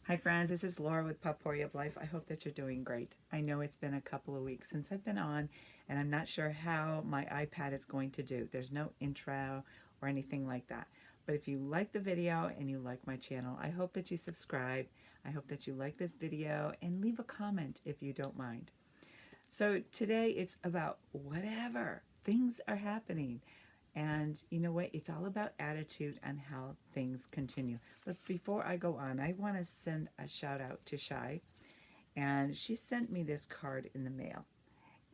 Hi friends, this is Laura with Potpourri of Life. I hope that you're doing great. I know it's been a couple of weeks since I've been on, and I'm not sure how my iPad is going to do. There's no intro or anything like that. But if you like the video and you like my channel, I hope that you subscribe. I hope that you like this video and leave a comment if you don't mind. So today it's about whatever. Things are happening. And you know what? It's all about attitude and how things continue. But before I go on, I want to send a shout out to Shai. And she sent me this card in the mail.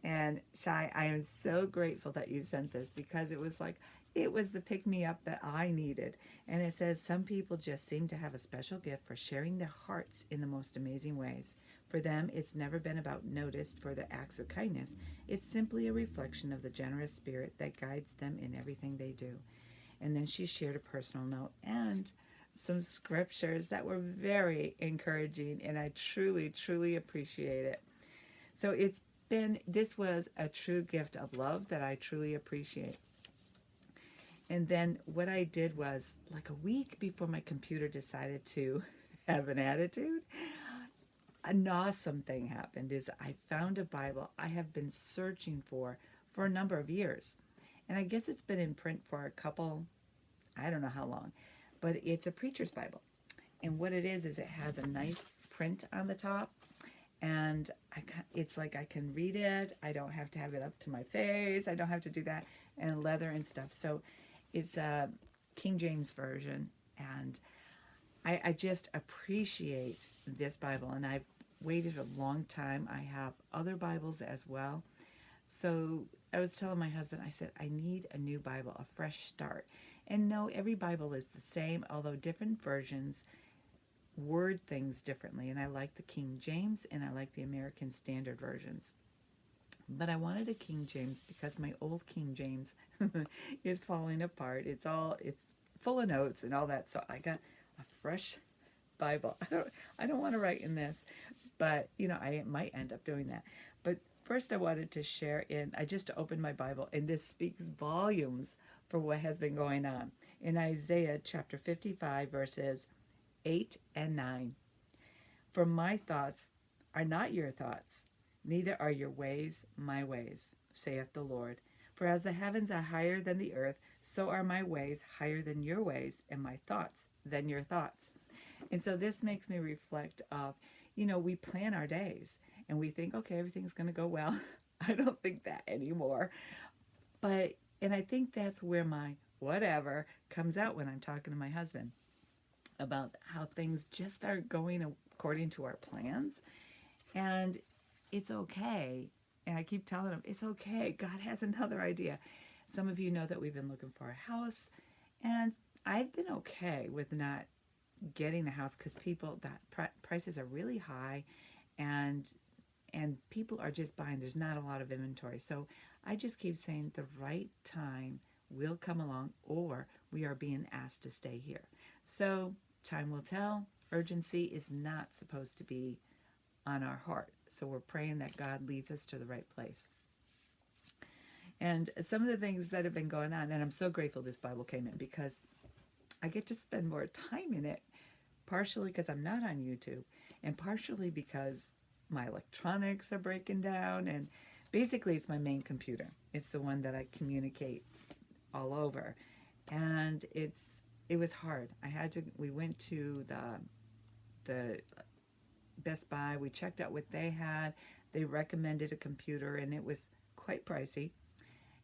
And Shai, I am so grateful that you sent this because it was the pick me up that I needed. And it says, some people just seem to have a special gift for sharing their hearts in the most amazing ways. For them, it's never been about noticed for the acts of kindness. It's simply a reflection of the generous spirit that guides them in everything they do. And then she shared a personal note and some scriptures that were very encouraging, and I truly, truly appreciate it. So this was a true gift of love that I truly appreciate. And then what I did was, like a week before my computer decided to have an attitude, an awesome thing happened is I found a Bible I have been searching for a number of years. And I guess it's been in print for a couple, I don't know how long, but it's a preacher's Bible. And what it is it has a nice print on the top, and it's like I can read it. I don't have to have it up to my face. I don't have to do that, and leather and stuff. So it's a King James version, and I just appreciate this Bible, and I've waited a long time. I have other Bibles as well. So I was telling my husband, I said, I need a new Bible, a fresh start. And no, every Bible is the same, although different versions word things differently. And I like the King James and I like the American Standard versions. But I wanted a King James because my old King James is falling apart. It's full of notes and all that. So I got a fresh Bible. I don't want to write in this, but you know, I might end up doing that. But first I wanted to share I just opened my Bible, and this speaks volumes for what has been going on. In Isaiah chapter 55 verses 8 and 9. For my thoughts are not your thoughts, neither are your ways my ways, saith the Lord. For as the heavens are higher than the earth, so are my ways higher than your ways, and my thoughts than your thoughts. And so this makes me reflect of, you know, we plan our days and we think, okay, everything's going to go well. I don't think that anymore. And I think that's where my whatever comes out when I'm talking to my husband about how things just aren't going according to our plans. And it's okay. And I keep telling him, it's okay. God has another idea. Some of you know that we've been looking for a house, and I've been okay with not getting a house because prices are really high, and people are just buying. There's not a lot of inventory. So I just keep saying the right time will come along, or we are being asked to stay here. So time will tell. Urgency is not supposed to be on our heart. So we're praying that God leads us to the right place. And some of the things that have been going on, and I'm so grateful this Bible came in because I get to spend more time in it, partially because I'm not on YouTube, and partially because my electronics are breaking down, and basically it's my main computer. It's the one that I communicate all over. And it was hard. We went to the Best Buy, we checked out what they had. They recommended a computer, and it was quite pricey.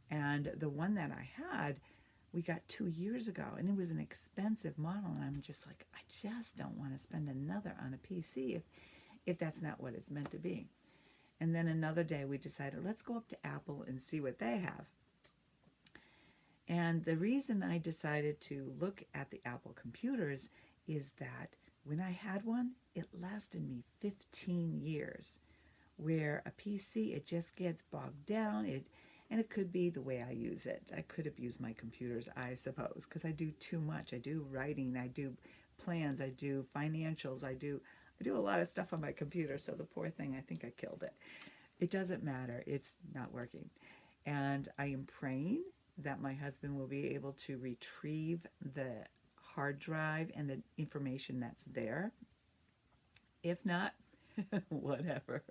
And the one that I had, we got 2 years ago, and it was an expensive model, and I'm just like, I just don't want to spend another on a PC if that's not what it's meant to be. And then another day we decided, let's go up to Apple and see what they have. And the reason I decided to look at the Apple computers is that when I had one, it lasted me 15 years, where a PC, it just gets bogged down. And it could be the way I use it. I could abuse my computers, I suppose, because I do too much. I do writing, I do plans, I do financials, I do a lot of stuff on my computer. So the poor thing, I think I killed it. It doesn't matter. It's not working. And I am praying that my husband will be able to retrieve the hard drive and the information that's there. If not, whatever.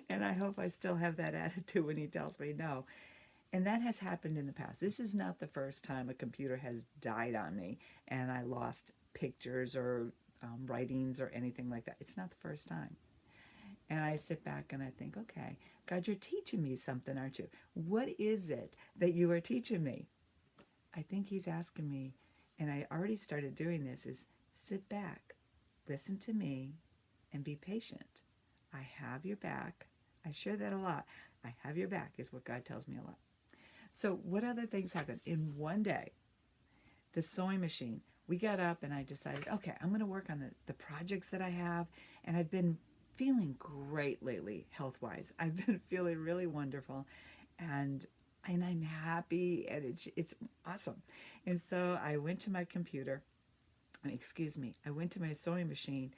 And I hope I still have that attitude when he tells me no. And that has happened in the past. This is not the first time a computer has died on me and I lost pictures or writings or anything like that. It's not the first time. And I sit back and I think, okay, God, you're teaching me something, aren't you? What is it that you are teaching me? I think he's asking me, and I already started doing this, is sit back, listen to me, and be patient. I have your back. I share that a lot. I have your back is what God tells me a lot. So what other things happened? In one day, the sewing machine, we got up and I decided, okay, I'm going to work on the projects that I have. And I've been feeling great lately, health-wise. I've been feeling really wonderful. And I'm happy and it's awesome. And so I went to my computer, excuse me, I went to my sewing machine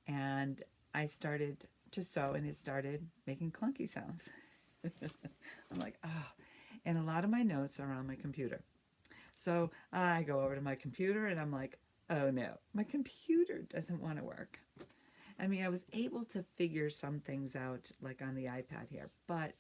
and I started to sew and it started making clunky sounds. I'm like, oh, and a lot of my notes are on my computer. So I go over to my computer and I'm like, oh no, my computer doesn't want to work. I mean, I was able to figure some things out like on the iPad here, but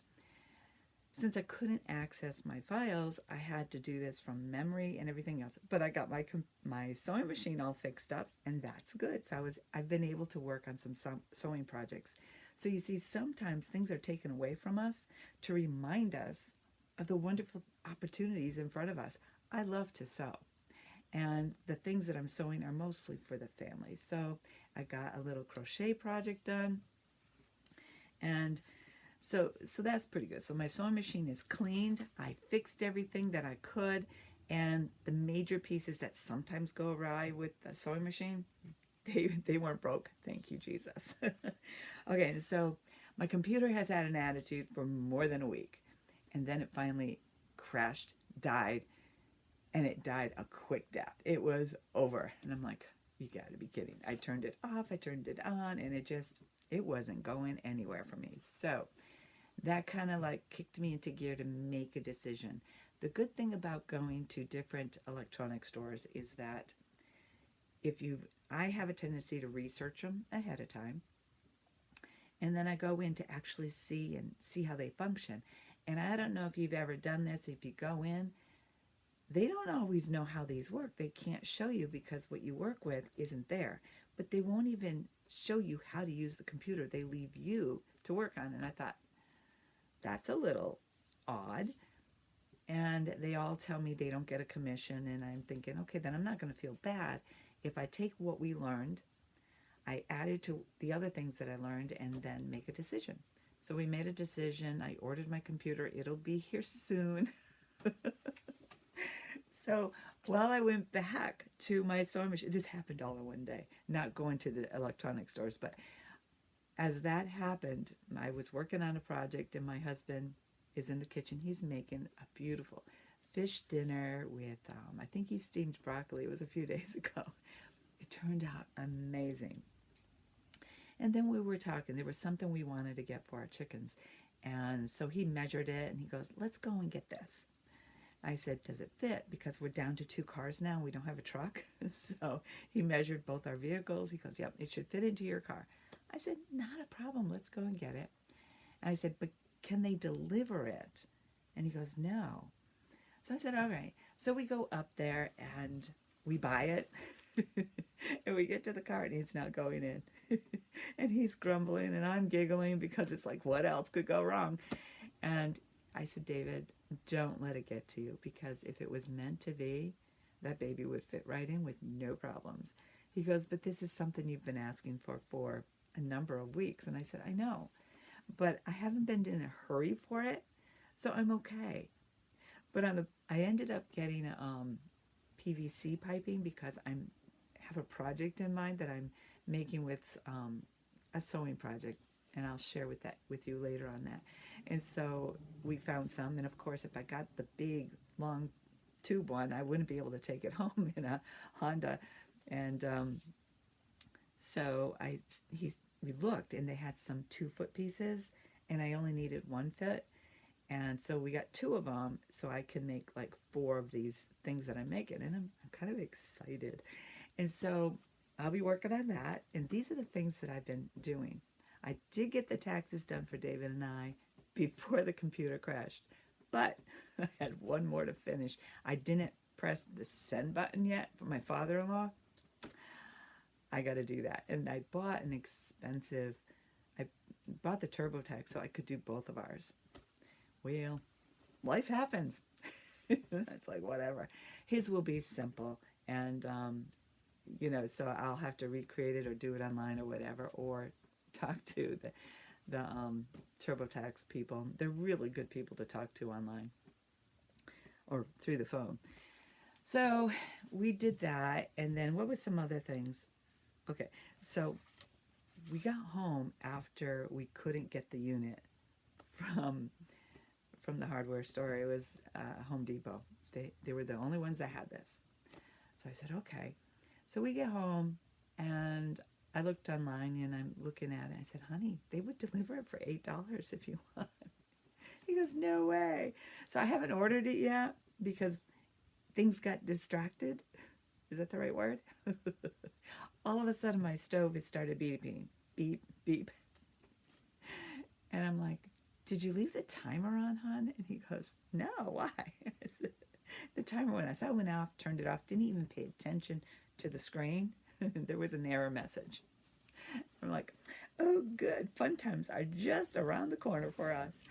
since I couldn't access my files, I had to do this from memory and everything else. But I got my sewing machine all fixed up, and that's good. So I've been able to work on some sewing projects. So you see, sometimes things are taken away from us to remind us of the wonderful opportunities in front of us. I love to sew, and the things that I'm sewing are mostly for the family. So I got a little crochet project done, and so that's pretty good. So my sewing machine is cleaned. I fixed everything that I could, and the major pieces that sometimes go awry with the sewing machine, they weren't broke. Thank you, Jesus. Okay, and so my computer has had an attitude for more than a week, and then it finally crashed, died, and it died a quick death. It was over, and I'm like, you got to be kidding. I turned it off, I turned it on, and it wasn't going anywhere for me. So that kind of like kicked me into gear to make a decision. The good thing about going to different electronic stores is that I have a tendency to research them ahead of time. And then I go in to actually see how they function. And I don't know if you've ever done this. If you go in, they don't always know how these work. They can't show you because what you work with isn't there. But they won't even show you how to use the computer. They leave you to work on it. And I thought, that's a little odd. And they all tell me they don't get a commission. And I'm thinking, okay, then I'm not going to feel bad if I take what we learned, I add it to the other things that I learned, and then make a decision. So we made a decision. I ordered my computer. It'll be here soon. So while I went back to my sewing machine, this happened all in one day, not going to the electronic stores, but as that happened, I was working on a project and my husband is in the kitchen. He's making a beautiful fish dinner with, I think he steamed broccoli. It was a few days ago. It turned out amazing. And then we were talking. There was something we wanted to get for our chickens. And so he measured it and he goes, let's go and get this. I said, does it fit? Because we're down to 2 cars now. We don't have a truck. So he measured both our vehicles. He goes, yep, it should fit into your car. I said, not a problem. Let's go and get it. And I said, but can they deliver it? And he goes, no. So I said, all right. So we go up there and we buy it. And we get to the car and it's not going in. And he's grumbling and I'm giggling because it's like, what else could go wrong? And I said, David, don't let it get to you, because if it was meant to be, that baby would fit right in with no problems. He goes, but this is something you've been asking for a number of weeks. And I said, I know, but I haven't been in a hurry for it, so I'm okay. But I ended up getting PVC piping because I have a project in mind that I'm making with a sewing project, and I'll share with you later on that. And so we found some, and of course, if I got the big long tube one, I wouldn't be able to take it home in a Honda. And so we looked, and they had some 2-foot pieces, and I only needed 1 foot. And so we got 2 of them, so I can make like 4 of these things that I'm making, and I'm kind of excited. And so I'll be working on that. And these are the things that I've been doing. I did get the taxes done for David and I before the computer crashed, but I had one more to finish. I didn't press the send button yet for my father-in-law. I got to do that. And I bought an expensive, I bought the TurboTax so I could do both of ours. Well, life happens. It's like, whatever. His will be simple. And, so I'll have to recreate it or do it online or whatever, or talk to the TurboTax people. They're really good people to talk to online or through the phone. So we did that. And then what was some other things? Okay, so we got home after we couldn't get the unit from the hardware store. It was Home Depot. They were the only ones that had this. So I said, okay. So we get home, and I looked online, and I'm looking at it. I said, honey, they would deliver it for $8 if you want. He goes, no way. So I haven't ordered it yet because things got distracted. Is that the right word? All of a sudden, my stove has started beeping. Beep, beep. And I'm like, did you leave the timer on, hon? And he goes, no, why? The timer went off. So I went off, turned it off, didn't even pay attention to the screen. There was an error message. I'm like, oh, good. Fun times are just around the corner for us.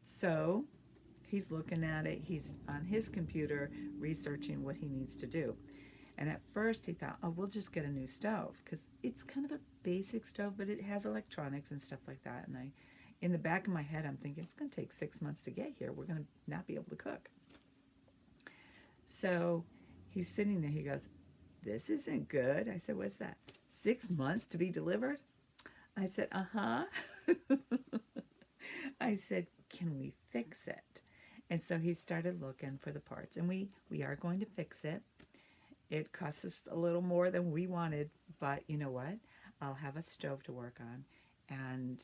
So he's looking at it. He's on his computer researching what he needs to do. And at first he thought, oh, we'll just get a new stove because it's kind of a basic stove, but it has electronics and stuff like that. And in the back of my head, I'm thinking, it's going to take 6 months to get here. We're going to not be able to cook. So he's sitting there. He goes, this isn't good. I said, what's that? 6 months to be delivered? I said, uh-huh. I said, can we fix it? And so he started looking for the parts. And we are going to fix it. It costs us a little more than we wanted, but you know what? I'll have a stove to work on. And,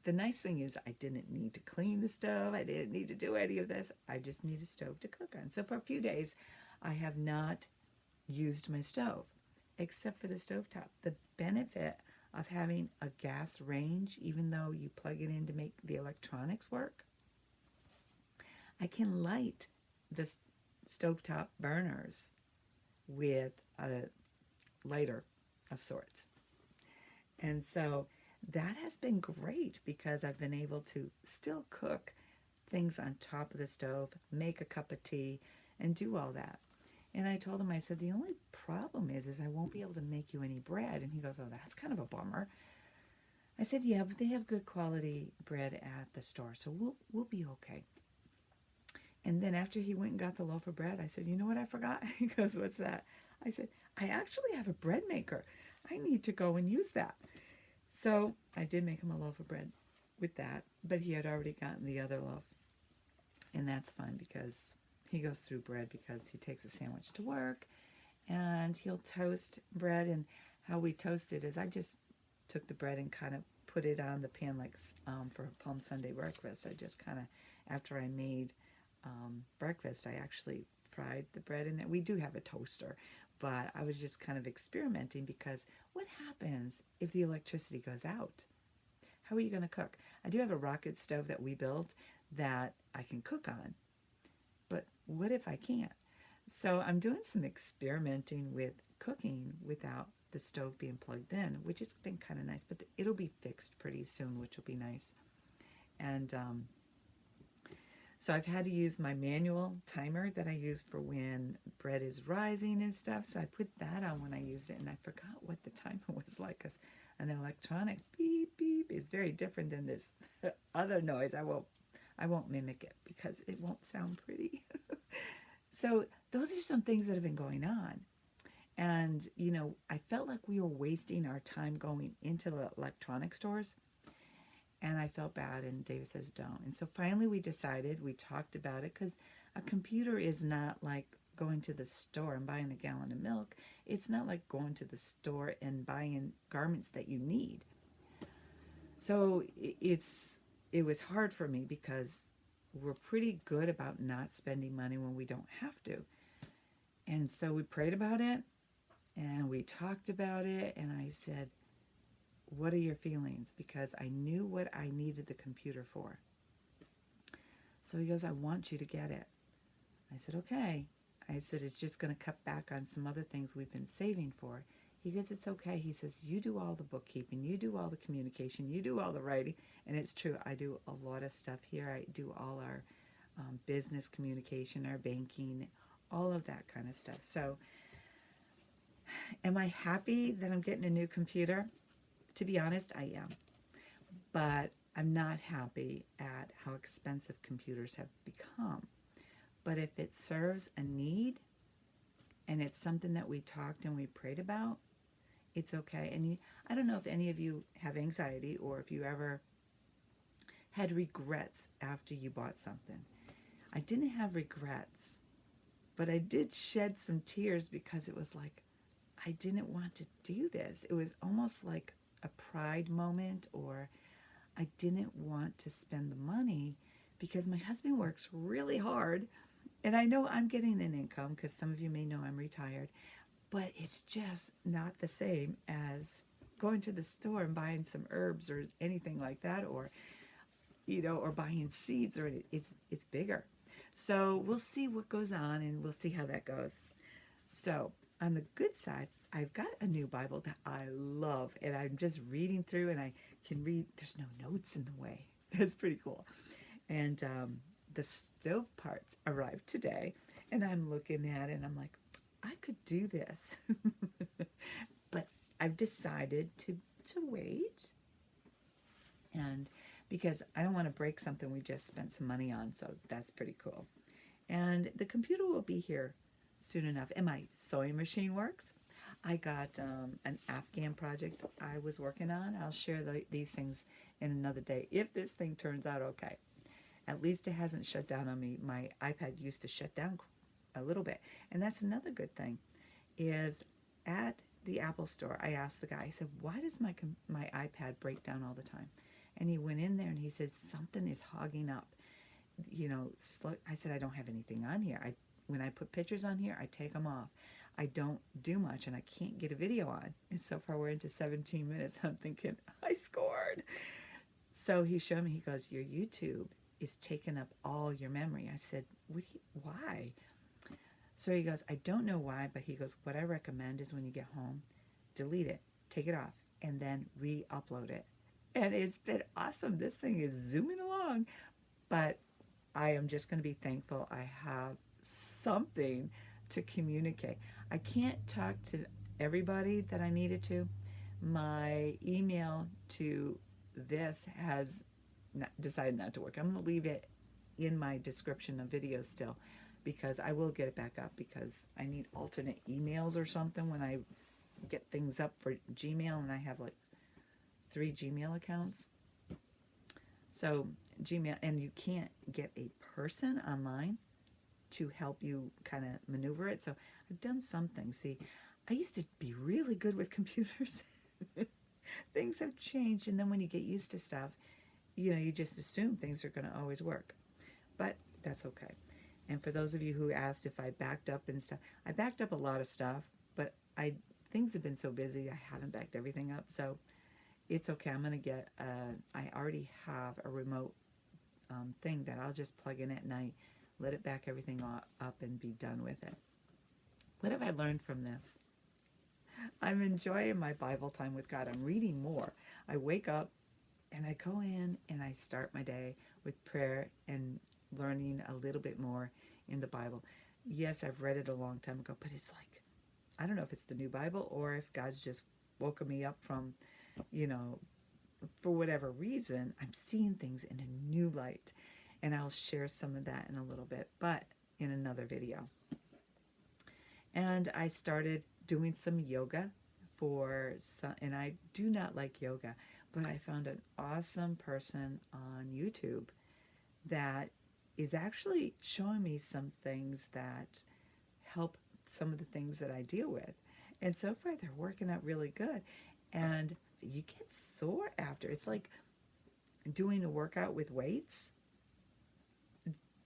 the nice thing is I didn't need to clean the stove. I didn't need to do any of this. I just need a stove to cook on. So for a few days, I have not used my stove, except for the stovetop. The benefit of having a gas range, even though you plug it in to make the electronics work, I can light the stovetop burners with a lighter of sorts. And so that has been great because I've been able to still cook things on top of the stove, make a cup of tea, and do all that. And I told him, I said, the only problem is I won't be able to make you any bread. And he goes, oh, that's kind of a bummer. I said, yeah, but they have good quality bread at the store, so we'll be okay. And then after he went and got the loaf of bread, I said, you know what I forgot? He goes, what's that? I said, I actually have a bread maker. I need to go and use that. So I did make him a loaf of bread with that, but he had already gotten the other loaf. And that's fun because he goes through bread because he takes a sandwich to work and he'll toast bread. And how we toast it is I just took the bread and kind of put it on the pan like for Palm Sunday breakfast. I just kind of, after I made breakfast, I actually fried the bread in there. We do have a toaster, but I was just kind of experimenting because what happens if the electricity goes out? How are you going to cook? I do have a rocket stove that we built that I can cook on, but what if I can't? So I'm doing some experimenting with cooking without the stove being plugged in, which has been kind of nice, but it'll be fixed pretty soon, which will be nice. And so I've had to use my manual timer that I use for when bread is rising and stuff. So I put that on when I used it, and I forgot what the timer was like because an electronic beep beep is very different than this other noise. I won't mimic it because it won't sound pretty. So those are some things that have been going on. And, I felt like we were wasting our time going into the electronic stores. And I felt bad, and David says, don't. And so finally we decided, we talked about it, because a computer is not like going to the store and buying a gallon of milk. It's not like going to the store and buying garments that you need. So it was hard for me because we're pretty good about not spending money when we don't have to. And so we prayed about it, And we talked about it, and I said, what are your feelings? Because I knew what I needed the computer for. So he goes, I want you to get it. I said, okay. I said, it's just going to cut back on some other things we've been saving for. He goes, it's okay. He says, you do all the bookkeeping, you do all the communication, you do all the writing. And it's true, I do a lot of stuff here. I do all our business communication, our banking, all of that kind of stuff. So am I happy that I'm getting a new computer? To be honest, I am. But I'm not happy at how expensive computers have become. But if it serves a need and it's something that we talked and we prayed about, it's okay. And I don't know if any of you have anxiety or if you ever had regrets after you bought something. I didn't have regrets, but I did shed some tears because it was like, I didn't want to do this. It was almost like a pride moment, or I didn't want to spend the money because my husband works really hard. And I know I'm getting an income because some of you may know I'm retired, but it's just not the same as going to the store and buying some herbs or anything like that, or or buying seeds, or it's bigger. So we'll see what goes on, and we'll see how that goes. So on the good side, I've got a new Bible that I love, and I'm just reading through, and I can read. There's no notes in the way. That's pretty cool. And the stove parts arrived today, and I'm looking at it, and I'm like, I could do this. But I've decided to wait, and because I don't want to break something we just spent some money on, so that's pretty cool. And the computer will be here soon enough, and my sewing machine works. I got an Afghan project I was working on. I'll share these things in another day if this thing turns out okay. At least it hasn't shut down on me. My iPad used to shut down a little bit, and that's another good thing. Is at the Apple store, I asked the guy. I said, "Why does my iPad break down all the time?" And he went in there and he says, "Something is hogging up." I said, "I don't have anything on here. When I put pictures on here, I take them off. I don't do much, and I can't get a video on." And so far, we're into 17 minutes. I'm thinking, I scored. So he showed me. He goes, "Your YouTube is taking up all your memory." I said, "Why?" So he goes, "I don't know why, but he goes, what I recommend is when you get home, delete it, take it off, and then re-upload it." And it's been awesome. This thing is zooming along, but I am just going to be thankful I have something to communicate. I can't talk to everybody that I needed to. My email to this has decided not to work. I'm going to leave it in my description of videos still, because I will get it back up, because I need alternate emails or something when I get things up for Gmail, and I have like 3 Gmail accounts. So Gmail, and you can't get a person online to help you kind of maneuver it. So I've done some things. See, I used to be really good with computers. Things have changed, and then when you get used to stuff, you just assume things are going to always work. But that's okay. And for those of you who asked if I backed up and stuff, I backed up a lot of stuff, but things have been so busy, I haven't backed everything up. So it's okay. I'm going to get, I already have a remote thing that I'll just plug in at night, let it back everything up, and be done with it. What have I learned from this? I'm enjoying my Bible time with God. I'm reading more. I wake up and I go in and I start my day with prayer and learning a little bit more in the Bible. Yes, I've read it a long time ago, but it's like, I don't know if it's the new Bible or if God's just woken me up from, for whatever reason, I'm seeing things in a new light. And I'll share some of that in a little bit, but in another video. And I started doing some yoga and I do not like yoga, but I found an awesome person on YouTube that is actually showing me some things that help some of the things that I deal with. And so far, they're working out really good. And you get sore after. It's like doing a workout with weights.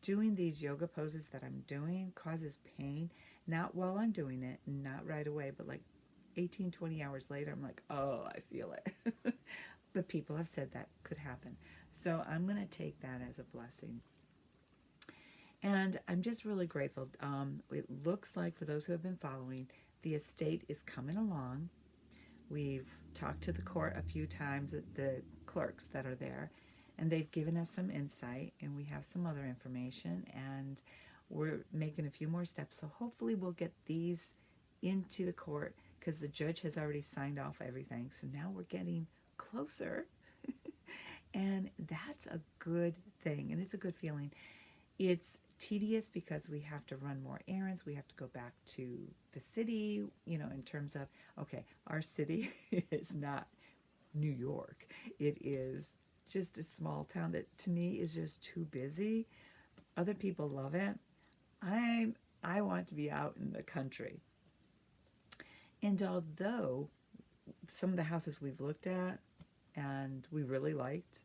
Doing these yoga poses that I'm doing causes pain, not while I'm doing it, not right away, but like 18, 20 hours later, I'm like, oh, I feel it. But people have said that could happen. So I'm going to take that as a blessing. And I'm just really grateful. It looks like, for those who have been following, the estate is coming along. We've talked to the court a few times, the clerks that are there, and they've given us some insight, and we have some other information, and we're making a few more steps. So hopefully we'll get these into the court, because the judge has already signed off everything. So now we're getting closer, and that's a good thing, and it's a good feeling. It's tedious because we have to run more errands. We have to go back to the city, in terms of, okay, our city is not New York. It is just a small town that to me is just too busy. Other people love it. I want to be out in the country. And although some of the houses we've looked at and we really liked,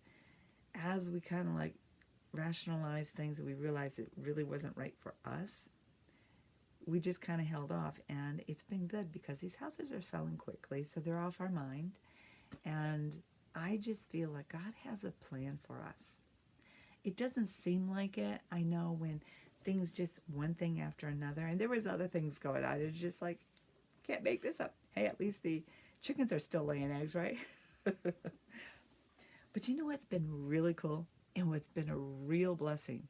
as we kind of like rationalize things and we realized it really wasn't right for us, we just kind of held off. And it's been good because these houses are selling quickly, so they're off our mind. And I just feel like God has a plan for us. It doesn't seem like it. I know when things just one thing after another, and there was other things going on. It's just like, can't make this up. Hey, at least the chickens are still laying eggs, right? But you know what's been really cool and what's been a real blessing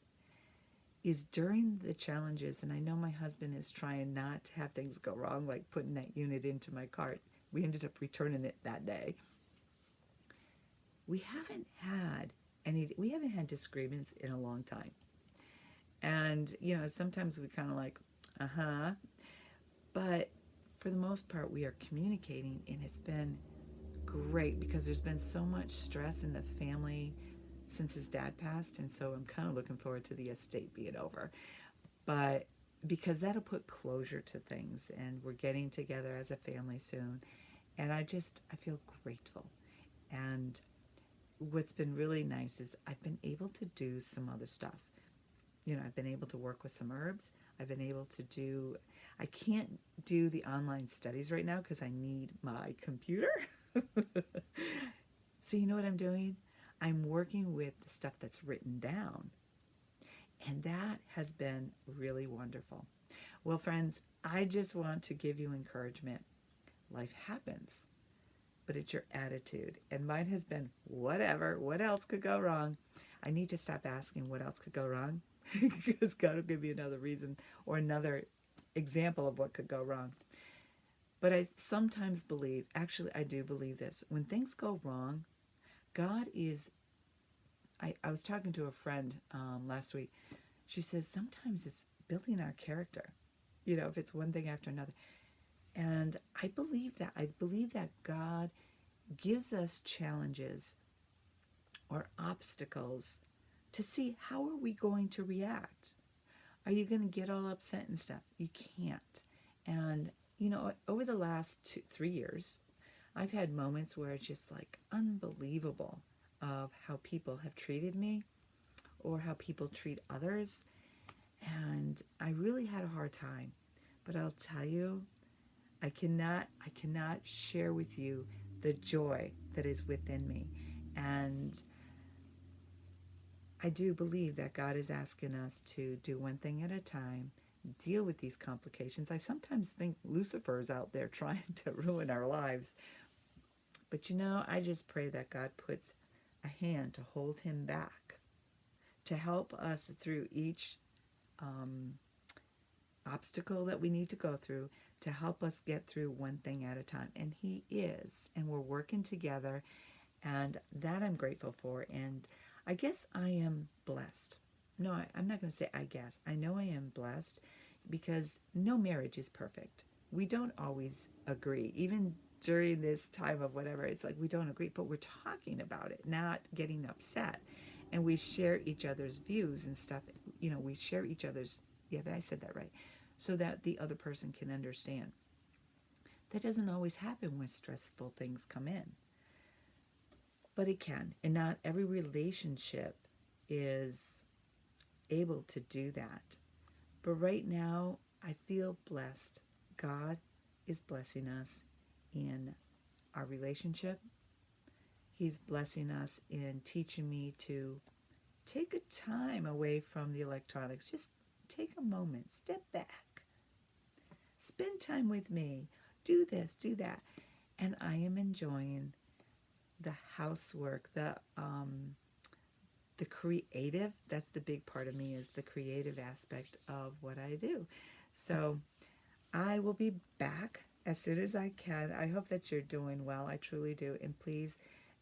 is during the challenges, and I know my husband is trying not to have things go wrong, like putting that unit into my cart. We ended up returning it that day. We haven't had disagreements in a long time. And, sometimes we kind of like, but for the most part, we are communicating, and it's been great because there's been so much stress in the family since his dad passed, and so I'm kind of looking forward to the estate being over. But because that'll put closure to things, and we're getting together as a family soon, and I feel grateful. And what's been really nice is I've been able to do some other stuff. I've been able to work with some herbs. I can't do the online studies right now because I need my computer. So you know what I'm doing? I'm working with the stuff that's written down. And that has been really wonderful. Well, friends, I just want to give you encouragement. Life happens, but it's your attitude. And mine has been, whatever, what else could go wrong? I need to stop asking what else could go wrong, because God will give me another reason or another example of what could go wrong. But I sometimes believe, actually I do believe this, when things go wrong, God is, I was talking to a friend last week. She says sometimes it's building our character, if it's one thing after another. And I believe that. I believe that God gives us challenges or obstacles to see how are we going to react. Are you going to get all upset and stuff? You can't. And, over the last 3 years, I've had moments where it's just like unbelievable of how people have treated me or how people treat others. And I really had a hard time. But I'll tell you, I cannot share with you the joy that is within me. And I do believe that God is asking us to do one thing at a time, deal with these complications. I sometimes think Lucifer is out there trying to ruin our lives. But I just pray that God puts a hand to hold him back, to help us through each obstacle that we need to go through, to help us get through one thing at a time. And he is, and we're working together, and that I'm grateful for. And I guess I am blessed. No, I'm not going to say I guess. I know I am blessed because no marriage is perfect. We don't always agree. Even during this time of whatever, it's like we don't agree, but we're talking about it, not getting upset. And we share each other's views and stuff. We share each other's, yeah, I said that right, so that the other person can understand. That doesn't always happen when stressful things come in. But it can. And not every relationship is able to do that. But right now, I feel blessed. God is blessing us. in our relationship. He's blessing us in teaching me to take a time away from the electronics. Just take a moment, step back, spend time with me, do this, do that. And I am enjoying the housework, the creative. That's the big part of me, is the creative aspect of what I do. So I will be back as soon as I can. I hope that you're doing well. I truly do. And please,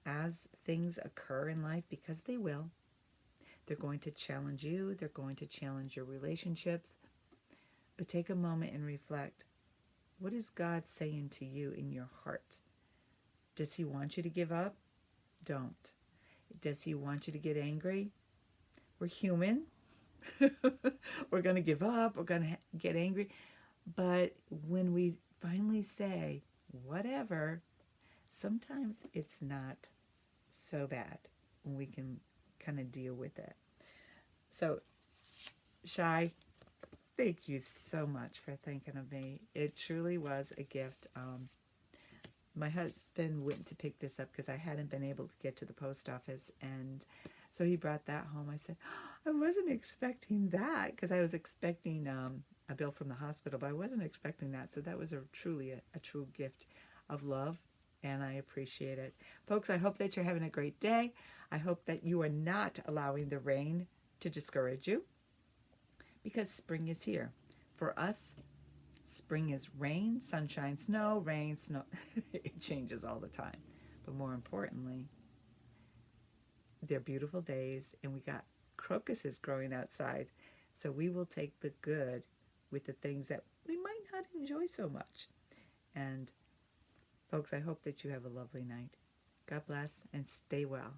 as things occur in life, because they will, they're going to challenge you, they're going to challenge your relationships. But take a moment and reflect. What is God saying to you in your heart? Does He want you to give up? Don't. Does He want you to get angry? We're human. We're going to give up. We're going to get angry. But when we finally say, whatever, sometimes it's not so bad when we can kind of deal with it. So, Shai, thank you so much for thinking of me. It truly was a gift. My husband went to pick this up because I hadn't been able to get to the post office, and so he brought that home. I said, I wasn't expecting that, because I was expecting a bill from the hospital, but I wasn't expecting that. So that was truly a true gift of love, and I appreciate it. Folks, I hope that you're having a great day. I hope that you are not allowing the rain to discourage you, because spring is here. For us, spring is rain, sunshine, snow, rain, snow. It changes all the time. But more importantly, they're beautiful days, and we got crocuses growing outside. So we will take the good with the things that we might not enjoy so much. And folks, I hope that you have a lovely night. God bless and stay well.